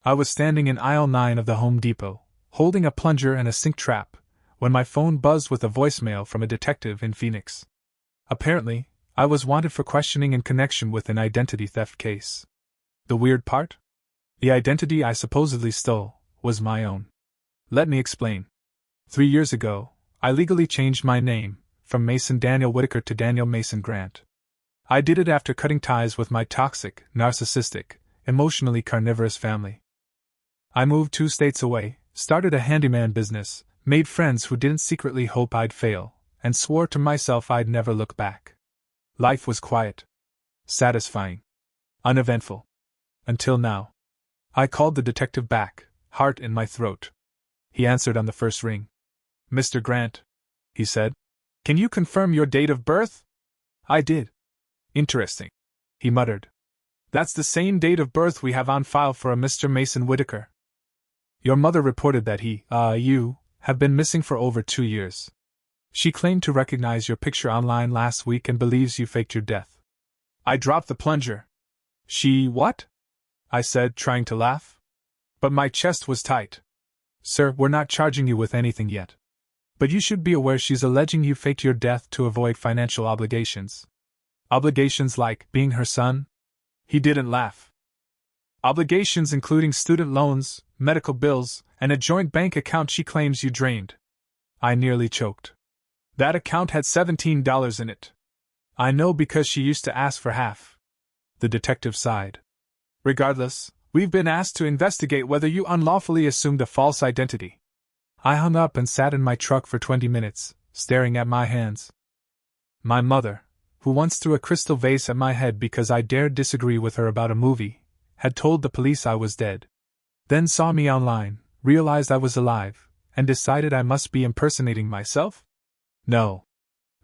I was standing in aisle 9 of the Home Depot, holding a plunger and a sink trap, when my phone buzzed with a voicemail from a detective in Phoenix. Apparently, I was wanted for questioning in connection with an identity theft case. The weird part? The identity I supposedly stole was my own. Let me explain. 3 years ago, I legally changed my name from Mason Daniel Whitaker to Daniel Mason Grant. I did it after cutting ties with my toxic, narcissistic, emotionally carnivorous family. I moved 2 states away, started a handyman business, made friends who didn't secretly hope I'd fail, and swore to myself I'd never look back. Life was quiet, satisfying, uneventful. Until now. I called the detective back, heart in my throat. He answered on the first ring. "Mr. Grant," he said, "can you confirm your date of birth?" I did. "Interesting," he muttered. "That's the same date of birth we have on file for a Mr. Mason Whitaker. Your mother reported that you, have been missing for over 2 years. She claimed to recognize your picture online last week and believes you faked your death." I dropped the plunger. "She what?" I said, trying to laugh. But my chest was tight. "Sir, we're not charging you with anything yet. But you should be aware she's alleging you faked your death to avoid financial obligations." "Obligations like being her son?" He didn't laugh. "Obligations including student loans, medical bills, and a joint bank account she claims you drained." I nearly choked. "That account had $17 in it. I know because she used to ask for half." The detective sighed. "Regardless, we've been asked to investigate whether you unlawfully assumed a false identity." I hung up and sat in my truck for 20 minutes, staring at my hands. My mother, who once threw a crystal vase at my head because I dared disagree with her about a movie, had told the police I was dead. Then saw me online, realized I was alive, and decided I must be impersonating myself? No.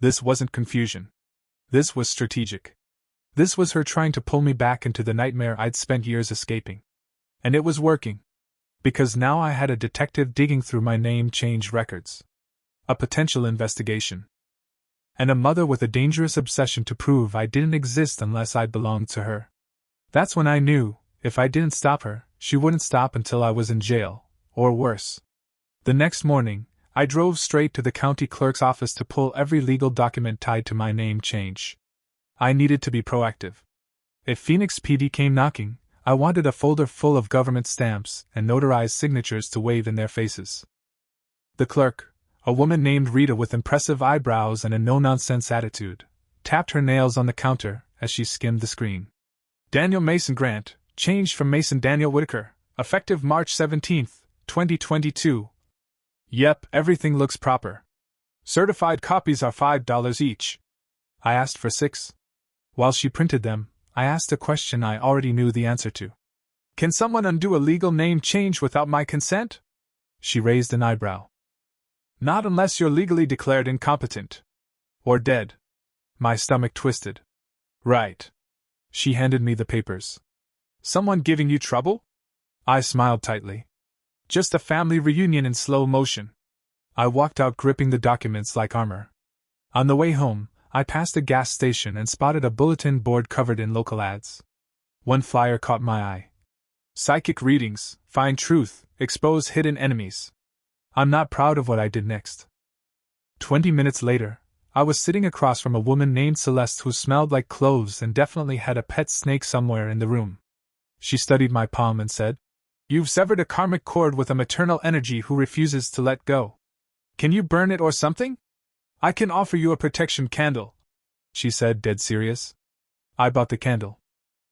This wasn't confusion. This was strategic. This was her trying to pull me back into the nightmare I'd spent years escaping. And it was working. Because now I had a detective digging through my name change records. A potential investigation. And a mother with a dangerous obsession to prove I didn't exist unless I belonged to her. That's when I knew, if I didn't stop her, she wouldn't stop until I was in jail, or worse. The next morning, I drove straight to the county clerk's office to pull every legal document tied to my name change. I needed to be proactive. If Phoenix PD came knocking, I wanted a folder full of government stamps and notarized signatures to wave in their faces. The clerk, a woman named Rita with impressive eyebrows and a no-nonsense attitude, tapped her nails on the counter as she skimmed the screen. "Daniel Mason Grant, changed from Mason Daniel Whitaker, effective March 17, 2022. Yep, everything looks proper. Certified copies are $5 each." I asked for 6. While she printed them, I asked a question I already knew the answer to. "Can someone undo a legal name change without my consent?" She raised an eyebrow. "Not unless you're legally declared incompetent. Or dead." My stomach twisted. "Right." She handed me the papers. "Someone giving you trouble?" I smiled tightly. "Just a family reunion in slow motion." I walked out gripping the documents like armor. On the way home, I passed a gas station and spotted a bulletin board covered in local ads. One flyer caught my eye. "Psychic readings, find truth, expose hidden enemies." I'm not proud of what I did next. 20 minutes later, I was sitting across from a woman named Celeste who smelled like cloves and definitely had a pet snake somewhere in the room. She studied my palm and said, "You've severed a karmic cord with a maternal energy who refuses to let go. Can you burn it or something? I can offer you a protection candle," she said, dead serious. I bought the candle.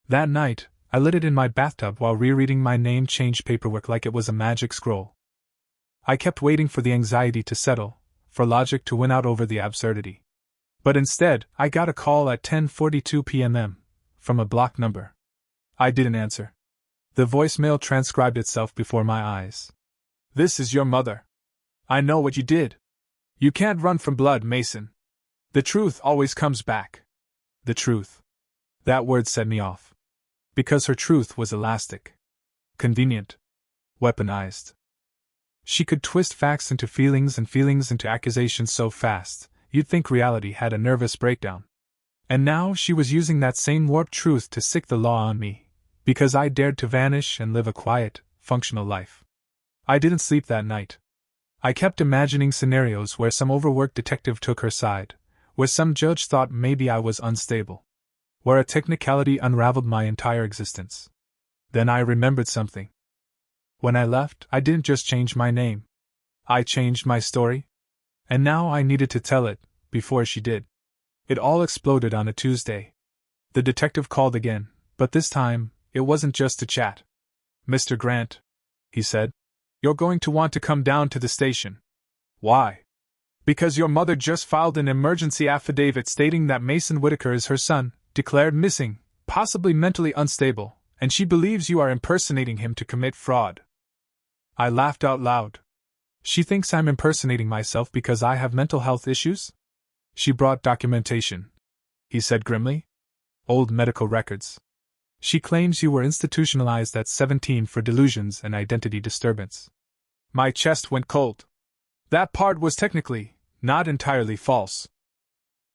That night, I lit it in my bathtub while rereading my name change paperwork like it was a magic scroll. I kept waiting for the anxiety to settle, for logic to win out over the absurdity. But instead, I got a call at 10:42 p.m. from a blocked number. I didn't answer. The voicemail transcribed itself before my eyes. "This is your mother. I know what you did. You can't run from blood, Mason. The truth always comes back." The truth. That word set me off. Because her truth was elastic. Convenient. Weaponized. She could twist facts into feelings and feelings into accusations so fast, you'd think reality had a nervous breakdown. And now she was using that same warped truth to sick the law on me, because I dared to vanish and live a quiet, functional life. I didn't sleep that night. I kept imagining scenarios where some overworked detective took her side, where some judge thought maybe I was unstable, where a technicality unraveled my entire existence. Then I remembered something. When I left, I didn't just change my name. I changed my story. And now I needed to tell it, before she did. It all exploded on a Tuesday. The detective called again, but this time, it wasn't just to chat. "Mr. Grant," he said, "you're going to want to come down to the station." "Why?" "Because your mother just filed an emergency affidavit stating that Mason Whitaker is her son, declared missing, possibly mentally unstable, and she believes you are impersonating him to commit fraud." I laughed out loud. She thinks I'm impersonating myself because I have mental health issues? "She brought documentation," he said grimly. "Old medical records. She claims you were institutionalized at 17 for delusions and identity disturbance." My chest went cold. That part was technically, not entirely false.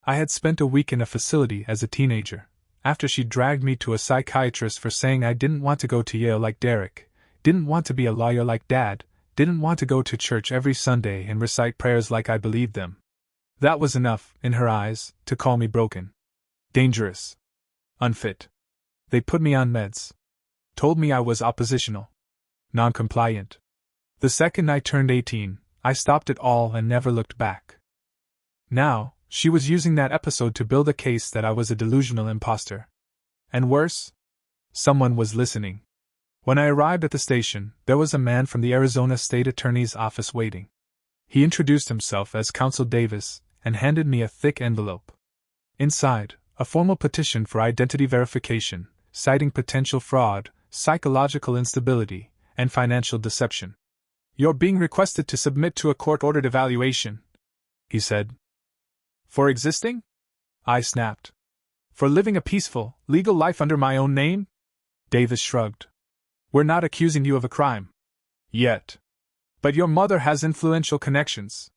I had spent a week in a facility as a teenager, after she dragged me to a psychiatrist for saying I didn't want to go to Yale like Derek, didn't want to be a lawyer like Dad, didn't want to go to church every Sunday and recite prayers like I believed them. That was enough, in her eyes, to call me broken. Dangerous. Unfit. They put me on meds. Told me I was oppositional. Non-compliant. The second I turned 18, I stopped it all and never looked back. Now, she was using that episode to build a case that I was a delusional imposter. And worse? Someone was listening. When I arrived at the station, there was a man from the Arizona State Attorney's office waiting. He introduced himself as Counsel Davis and handed me a thick envelope. Inside, a formal petition for identity verification, citing potential fraud, psychological instability, and financial deception. "You're being requested to submit to a court-ordered evaluation," he said. "For existing?" I snapped. "For living a peaceful, legal life under my own name?" Davis shrugged. "We're not accusing you of a crime. Yet. But your mother has influential connections.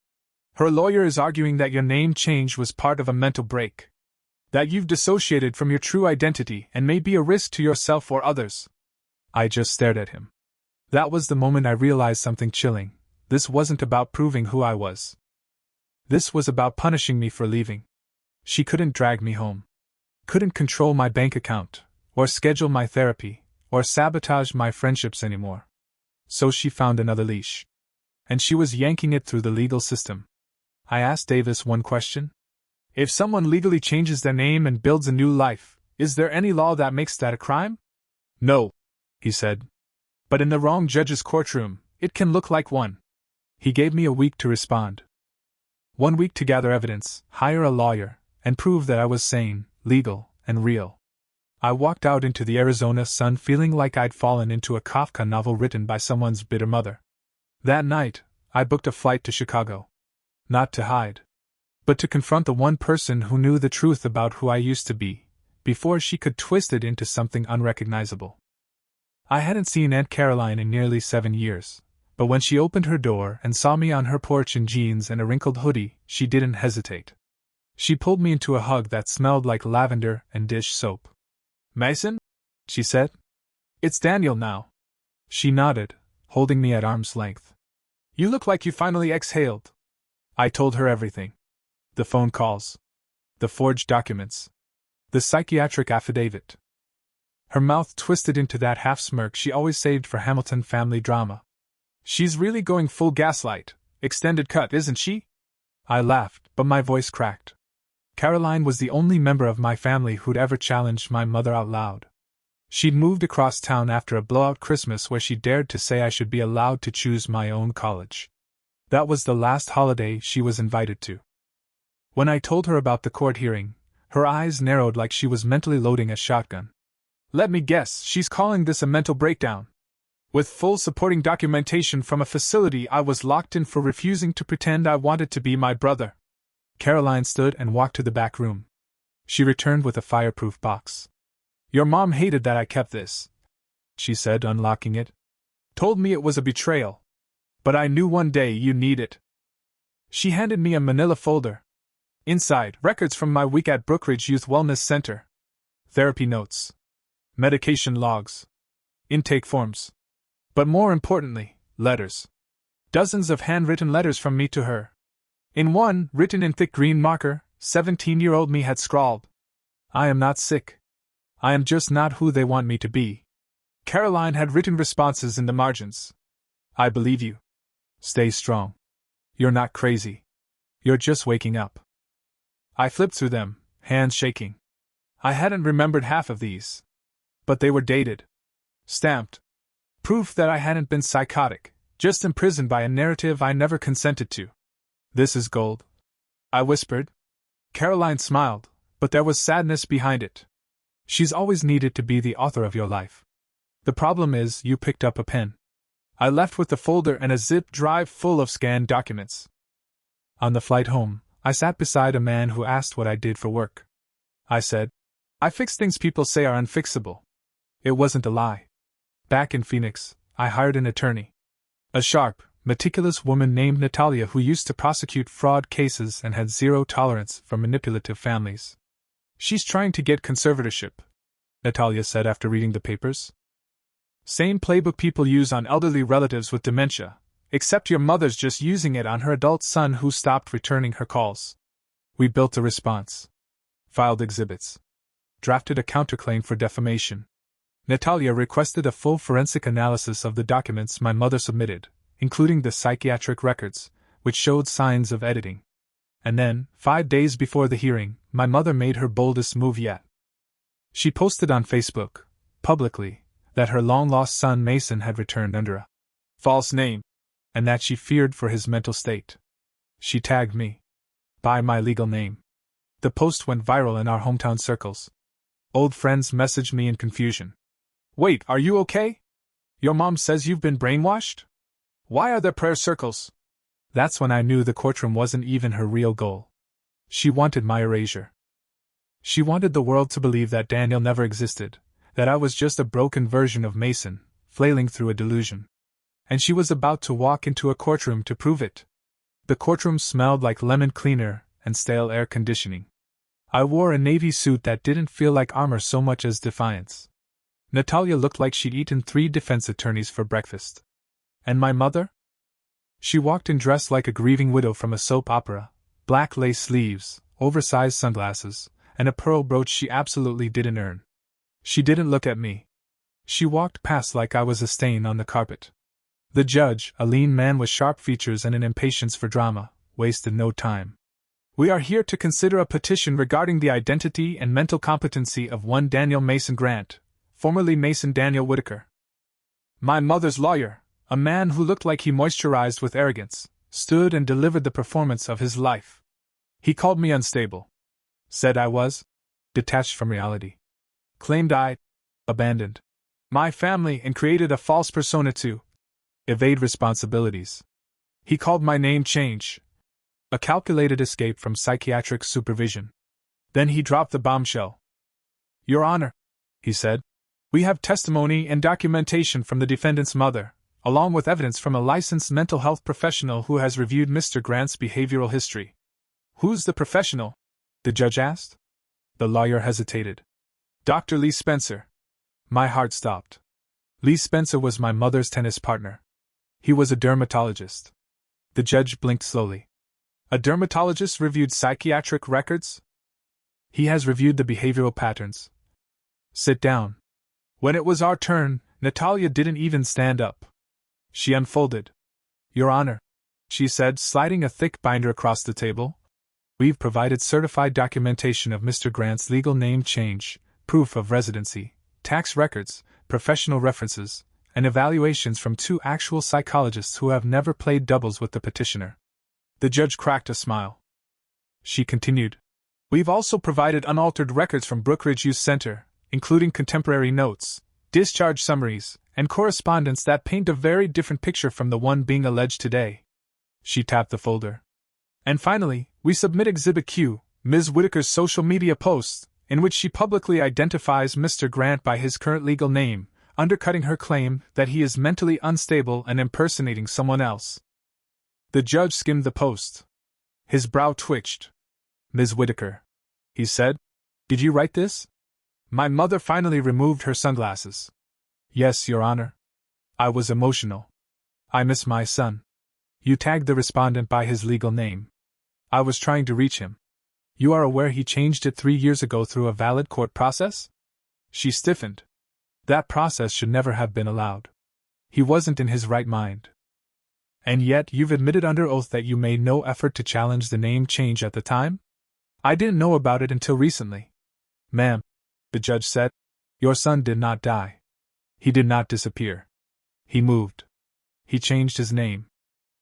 Her lawyer is arguing that your name change was part of a mental break. That you've dissociated from your true identity and may be a risk to yourself or others." I just stared at him. That was the moment I realized something chilling. This wasn't about proving who I was. This was about punishing me for leaving. She couldn't drag me home. Couldn't control my bank account, or schedule my therapy, or sabotage my friendships anymore. So she found another leash. And she was yanking it through the legal system. I asked Davis one question. If someone legally changes their name and builds a new life, is there any law that makes that a crime? No, he said. But in the wrong judge's courtroom, it can look like one. He gave me a week to respond. 1 week to gather evidence, hire a lawyer, and prove that I was sane, legal, and real. I walked out into the Arizona sun feeling like I'd fallen into a Kafka novel written by someone's bitter mother. That night, I booked a flight to Chicago. Not to hide, but to confront the one person who knew the truth about who I used to be, before she could twist it into something unrecognizable. I hadn't seen Aunt Caroline in nearly 7 years, but when she opened her door and saw me on her porch in jeans and a wrinkled hoodie, she didn't hesitate. She pulled me into a hug that smelled like lavender and dish soap. "Mason?" she said. "It's Daniel now." She nodded, holding me at arm's length. "You look like you finally exhaled." I told her everything. The phone calls. The forged documents. The psychiatric affidavit. Her mouth twisted into that half-smirk she always saved for Hamilton family drama. "She's really going full gaslight, extended cut, isn't she?" I laughed, but my voice cracked. Caroline was the only member of my family who'd ever challenged my mother out loud. She'd moved across town after a blowout Christmas where she dared to say I should be allowed to choose my own college. That was the last holiday she was invited to. When I told her about the court hearing, her eyes narrowed like she was mentally loading a shotgun. "Let me guess, she's calling this a mental breakdown. With full supporting documentation from a facility I was locked in for refusing to pretend I wanted to be my brother." Caroline stood and walked to the back room. She returned with a fireproof box. "Your mom hated that I kept this," she said, unlocking it. "Told me it was a betrayal. But I knew one day you'd need it." She handed me a manila folder. Inside, records from my week at Brookridge Youth Wellness Center. Therapy notes. Medication logs. Intake forms. But more importantly, letters. Dozens of handwritten letters from me to her. In one, written in thick green marker, 17-year-old me had scrawled, "I am not sick. I am just not who they want me to be." Caroline had written responses in the margins. "I believe you. Stay strong. You're not crazy. You're just waking up." I flipped through them, hands shaking. I hadn't remembered half of these. But they were dated. Stamped. Proof that I hadn't been psychotic, just imprisoned by a narrative I never consented to. "This is gold," I whispered. Caroline smiled, but there was sadness behind it. "She's always needed to be the author of your life. The problem is, you picked up a pen." I left with the folder and a zip drive full of scanned documents. On the flight home, I sat beside a man who asked what I did for work. I said, "I fix things people say are unfixable." It wasn't a lie. Back in Phoenix, I hired an attorney. A sharp, meticulous woman named Natalia who used to prosecute fraud cases and had zero tolerance for manipulative families. "She's trying to get conservatorship," Natalia said after reading the papers. "Same playbook people use on elderly relatives with dementia, except your mother's just using it on her adult son who stopped returning her calls." We built a response. Filed exhibits. Drafted a counterclaim for defamation. Natalia requested a full forensic analysis of the documents my mother submitted, including the psychiatric records, which showed signs of editing. And then, 5 days before the hearing, my mother made her boldest move yet. She posted on Facebook, publicly, that her long-lost son Mason had returned under a false name, and that she feared for his mental state. She tagged me by my legal name. The post went viral in our hometown circles. Old friends messaged me in confusion. "Wait, are you okay? Your mom says you've been brainwashed? Why are there prayer circles?" That's when I knew the courtroom wasn't even her real goal. She wanted my erasure. She wanted the world to believe that Daniel never existed, that I was just a broken version of Mason, flailing through a delusion. And she was about to walk into a courtroom to prove it. The courtroom smelled like lemon cleaner and stale air conditioning. I wore a navy suit that didn't feel like armor so much as defiance. Natalia looked like she'd eaten 3 defense attorneys for breakfast. And my mother? She walked in dressed like a grieving widow from a soap opera, black lace sleeves, oversized sunglasses, and a pearl brooch she absolutely didn't earn. She didn't look at me. She walked past like I was a stain on the carpet. The judge, a lean man with sharp features and an impatience for drama, wasted no time. "We are here to consider a petition regarding the identity and mental competency of one Daniel Mason Grant, formerly Mason Daniel Whitaker." My mother's lawyer, a man who looked like he moisturized with arrogance, stood and delivered the performance of his life. He called me unstable. Said I was detached from reality. Claimed I'd abandoned my family and created a false persona to evade responsibilities. He called my name change, a calculated escape from psychiatric supervision. Then he dropped the bombshell. "Your Honor," he said, "we have testimony and documentation from the defendant's mother, along with evidence from a licensed mental health professional who has reviewed Mr. Grant's behavioral history." "Who's the professional?" the judge asked. The lawyer hesitated. "Dr. Lee Spencer." My heart stopped. Lee Spencer was my mother's tennis partner. He was a dermatologist. The judge blinked slowly. "A dermatologist reviewed psychiatric records?" "He has reviewed the behavioral patterns." "Sit down." When it was our turn, Natalia didn't even stand up. She unfolded. "Your Honor," she said, sliding a thick binder across the table, "we've provided certified documentation of Mr. Grant's legal name change, proof of residency, tax records, professional references, and evaluations from 2 actual psychologists who have never played doubles with the petitioner." The judge cracked a smile. She continued, "We've also provided unaltered records from Brookridge Youth Center, including contemporary notes, discharge summaries, and correspondence that paint a very different picture from the one being alleged today." She tapped the folder. "And finally, we submit Exhibit Q, Ms. Whitaker's social media post, in which she publicly identifies Mr. Grant by his current legal name, undercutting her claim that he is mentally unstable and impersonating someone else." The judge skimmed the post. His brow twitched. "Ms. Whitaker," he said, "did you write this?" My mother finally removed her sunglasses. "Yes, Your Honor. I was emotional. I miss my son. You tagged the respondent by his legal name. I was trying to reach him. You are aware he changed it 3 years ago through a valid court process? She stiffened. That process should never have been allowed. He wasn't in his right mind. And yet you've admitted under oath that you made no effort to challenge the name change at the time? I didn't know about it until recently. Ma'am, the judge said, your son did not die. He did not disappear. He moved. He changed his name.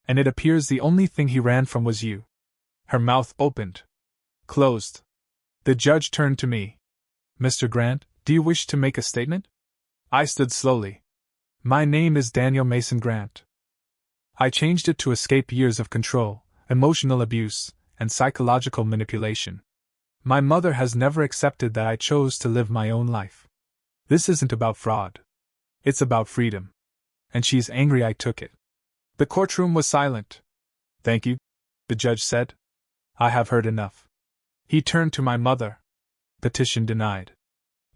And it appears the only thing he ran from was you. Her mouth opened. Closed. The judge turned to me. Mr. Grant, do you wish to make a statement? I stood slowly. My name is Daniel Mason Grant. I changed it to escape years of control, emotional abuse, and psychological manipulation. My mother has never accepted that I chose to live my own life. This isn't about fraud. It's about freedom. And she's angry I took it. The courtroom was silent. Thank you, the judge said. I have heard enough. He turned to my mother. Petition denied.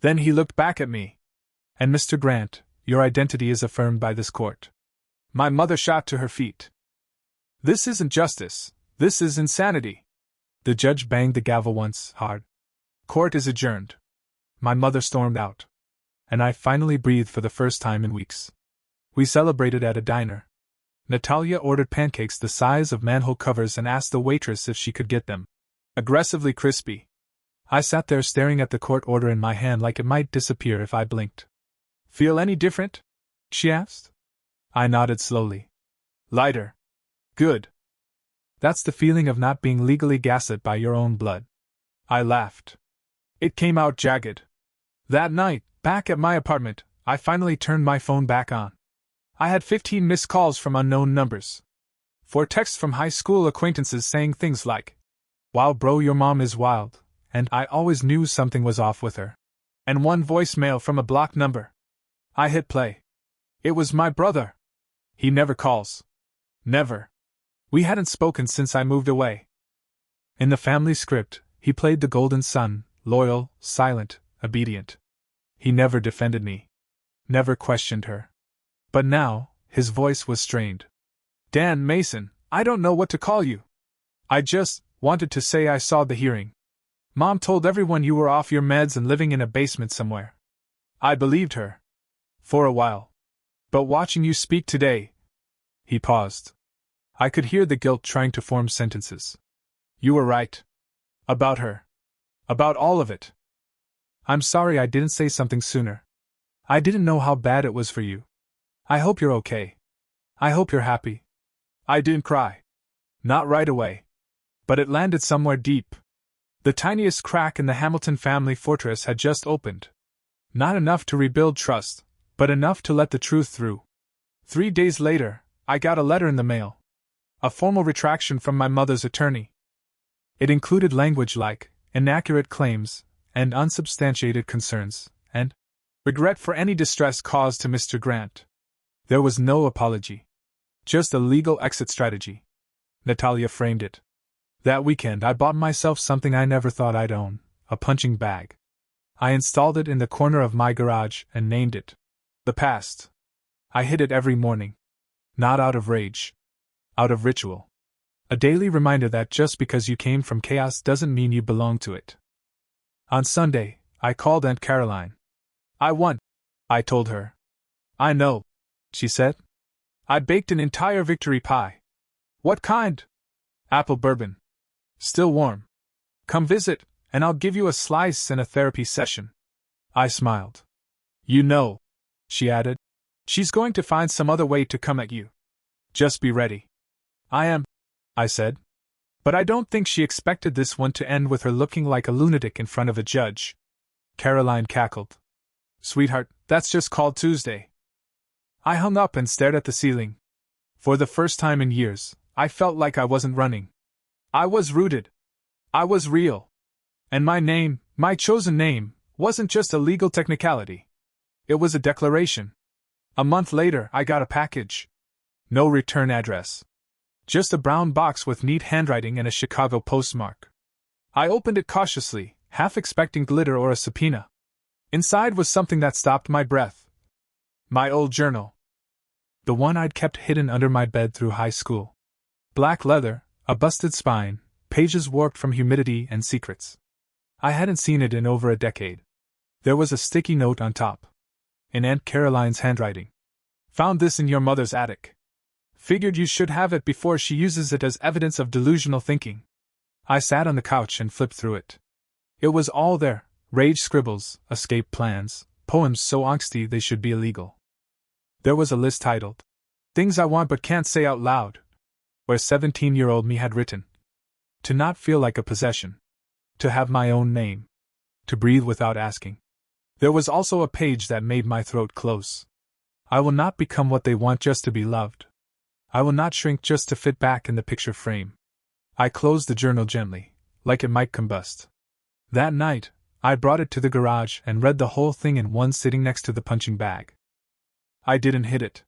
Then he looked back at me. And Mr. Grant, your identity is affirmed by this court. My mother shot to her feet. This isn't justice. This is insanity. The judge banged the gavel once, hard. Court is adjourned. My mother stormed out. And I finally breathed for the first time in weeks. We celebrated at a diner. Natalia ordered pancakes the size of manhole covers and asked the waitress if she could get them. Aggressively crispy. I sat there staring at the court order in my hand like it might disappear if I blinked. Feel any different? She asked. I nodded slowly. Lighter. Good. That's the feeling of not being legally gaslit by your own blood. I laughed. It came out jagged. That night, back at my apartment, I finally turned my phone back on. I had 15 missed calls from unknown numbers. 4 texts from high school acquaintances saying things like, "Wow bro, your mom is wild," and "I always knew something was off with her." And 1 voicemail from a blocked number. I hit play. It was my brother. He never calls. Never. We hadn't spoken since I moved away. In the family script, he played the golden son, loyal, silent, obedient. He never defended me. Never questioned her. But now, his voice was strained. Dan Mason, I don't know what to call you. I just wanted to say I saw the hearing. Mom told everyone you were off your meds and living in a basement somewhere. I believed her. For a while. But watching you speak today. He paused. I could hear the guilt trying to form sentences. You were right. About her. About all of it. I'm sorry I didn't say something sooner. I didn't know how bad it was for you. I hope you're okay. I hope you're happy. I didn't cry. Not right away. But it landed somewhere deep. The tiniest crack in the Hamilton family fortress had just opened. Not enough to rebuild trust, but enough to let the truth through. 3 days later, I got a letter in the mail. A formal retraction from my mother's attorney. It included language like inaccurate claims and unsubstantiated concerns, and regret for any distress caused to Mr. Grant. There was no apology. Just a legal exit strategy. Natalia framed it. That weekend I bought myself something I never thought I'd own, a punching bag. I installed it in the corner of my garage and named it The Past. I hit it every morning. Not out of rage. Out of ritual. A daily reminder that just because you came from chaos doesn't mean you belong to it. On Sunday, I called Aunt Caroline. I won, I told her. I know, she said. I baked an entire victory pie. What kind? Apple bourbon. Still warm. Come visit, and I'll give you a slice and a therapy session. I smiled. You know, she added, she's going to find some other way to come at you. Just be ready. I am, I said. But I don't think she expected this one to end with her looking like a lunatic in front of a judge. Caroline cackled. Sweetheart, that's just called Tuesday. I hung up and stared at the ceiling. For the first time in years, I felt like I wasn't running. I was rooted. I was real. And my name, my chosen name, wasn't just a legal technicality. It was a declaration. A month later, I got a package. No return address. Just a brown box with neat handwriting and a Chicago postmark. I opened it cautiously, half expecting glitter or a subpoena. Inside was something that stopped my breath. My old journal. The one I'd kept hidden under my bed through high school. Black leather, a busted spine, pages warped from humidity and secrets. I hadn't seen it in over a decade. There was a sticky note on top. In Aunt Caroline's handwriting. Found this in your mother's attic. Figured you should have it before she uses it as evidence of delusional thinking. I sat on the couch and flipped through it. It was all there, rage scribbles, escape plans, poems so angsty they should be illegal. There was a list titled, Things I Want But Can't Say Out Loud, where 17-year-old me had written. To not feel like a possession. To have my own name. To breathe without asking. There was also a page that made my throat close. I will not become what they want just to be loved. I will not shrink just to fit back in the picture frame. I closed the journal gently, like it might combust. That night, I brought it to the garage and read the whole thing in one sitting next to the punching bag. I didn't hit it.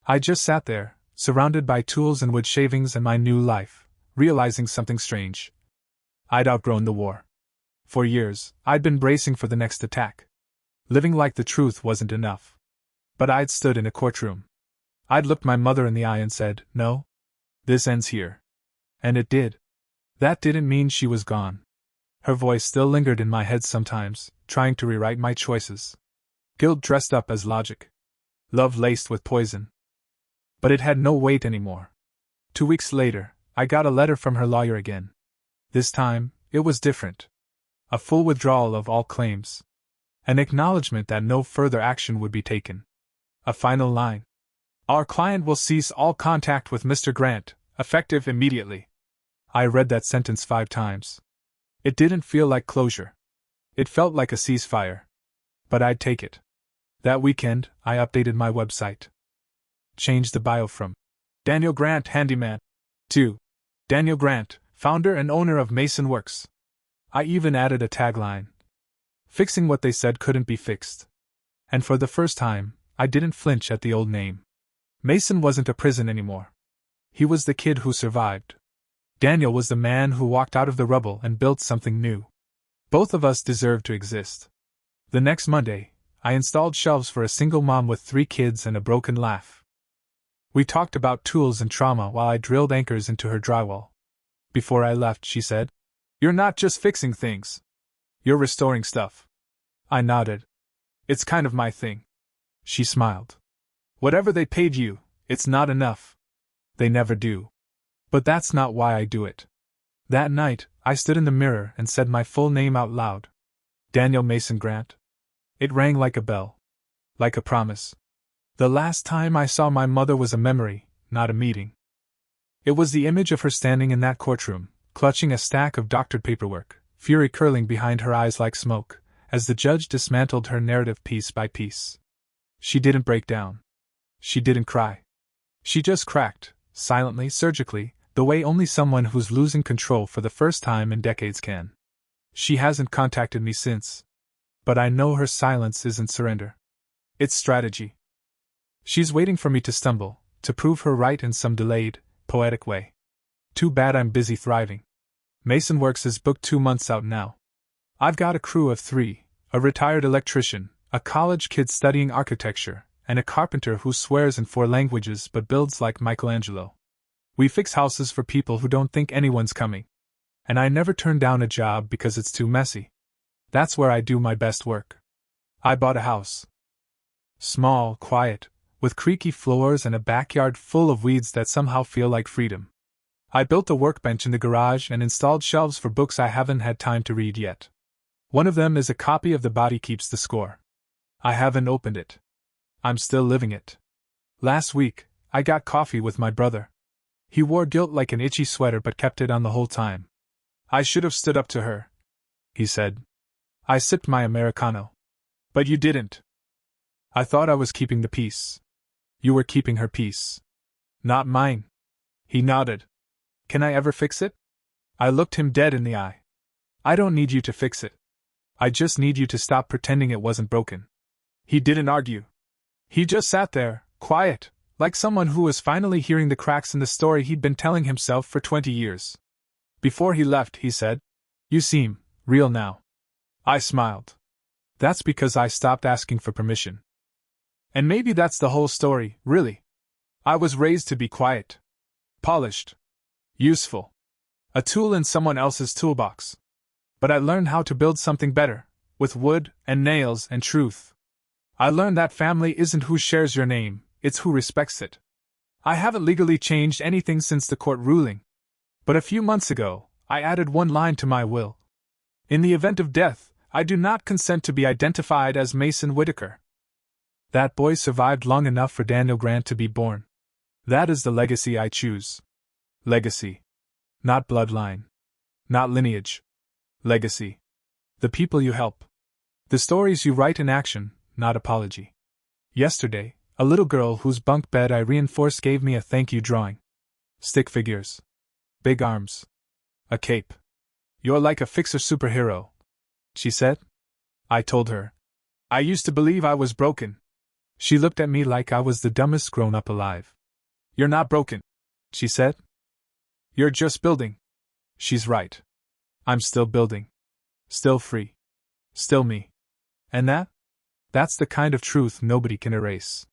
I just sat there, surrounded by tools and wood shavings and my new life, realizing something strange. I'd outgrown the war. For years, I'd been bracing for the next attack. Living like the truth wasn't enough. But I'd stood in a courtroom. I'd looked my mother in the eye and said, no. This ends here. And it did. That didn't mean she was gone. Her voice still lingered in my head sometimes, trying to rewrite my choices. Guilt dressed up as logic. Love laced with poison. But it had no weight anymore. 2 weeks later, I got a letter from her lawyer again. This time, it was different. A full withdrawal of all claims. An acknowledgement that no further action would be taken. A final line. Our client will cease all contact with Mr. Grant, effective immediately. I read that sentence 5 times. It didn't feel like closure. It felt like a ceasefire. But I'd take it. That weekend, I updated my website. Changed the bio from Daniel Grant Handyman to Daniel Grant, founder and owner of Mason Works. I even added a tagline. Fixing what they said couldn't be fixed. And for the first time, I didn't flinch at the old name. Mason wasn't a prison anymore. He was the kid who survived. Daniel was the man who walked out of the rubble and built something new. Both of us deserved to exist. The next Monday, I installed shelves for a single mom with 3 kids and a broken laugh. We talked about tools and trauma while I drilled anchors into her drywall. Before I left, she said, You're not just fixing things. You're restoring stuff. I nodded. It's kind of my thing. She smiled. Whatever they paid you, it's not enough. They never do. But that's not why I do it. That night, I stood in the mirror and said my full name out loud. Daniel Mason Grant. It rang like a bell. Like a promise. The last time I saw my mother was a memory, not a meeting. It was the image of her standing in that courtroom, clutching a stack of doctored paperwork, fury curling behind her eyes like smoke, as the judge dismantled her narrative piece by piece. She didn't break down. She didn't cry. She just cracked, silently, surgically, the way only someone who's losing control for the first time in decades can. She hasn't contacted me since. But I know her silence isn't surrender. It's strategy. She's waiting for me to stumble, to prove her right in some delayed, poetic way. Too bad I'm busy thriving. Mason Works is booked 2 months out now. I've got a crew of 3, a retired electrician, a college kid studying architecture, and a carpenter who swears in 4 languages but builds like Michelangelo. We fix houses for people who don't think anyone's coming. And I never turn down a job because it's too messy. That's where I do my best work. I bought a house. Small, quiet, with creaky floors and a backyard full of weeds that somehow feel like freedom. I built a workbench in the garage and installed shelves for books I haven't had time to read yet. One of them is a copy of The Body Keeps the Score. I haven't opened it. I'm still living it. Last week, I got coffee with my brother. He wore guilt like an itchy sweater but kept it on the whole time. I should have stood up to her, he said. I sipped my Americano. But you didn't. I thought I was keeping the peace. You were keeping her peace. Not mine. He nodded. Can I ever fix it? I looked him dead in the eye. I don't need you to fix it. I just need you to stop pretending it wasn't broken. He didn't argue. He just sat there, quiet, like someone who was finally hearing the cracks in the story he'd been telling himself for 20 years. Before he left, he said, You seem real now. I smiled. That's because I stopped asking for permission. And maybe that's the whole story, really. I was raised to be quiet, polished, useful, a tool in someone else's toolbox. But I learned how to build something better, with wood and nails and truth. I learned that family isn't who shares your name, it's who respects it. I haven't legally changed anything since the court ruling. But a few months ago, I added one line to my will. In the event of death, I do not consent to be identified as Mason Whitaker. That boy survived long enough for Daniel Grant to be born. That is the legacy I choose. Legacy. Not bloodline. Not lineage. Legacy. The people you help. The stories you write in action, not apology. Yesterday, a little girl whose bunk bed I reinforced gave me a thank you drawing. Stick figures. Big arms. A cape. You're like a fixer superhero, she said. I told her. I used to believe I was broken. She looked at me like I was the dumbest grown-up alive. You're not broken, she said. You're just building. She's right. I'm still building. Still free. Still me. And that's the kind of truth nobody can erase.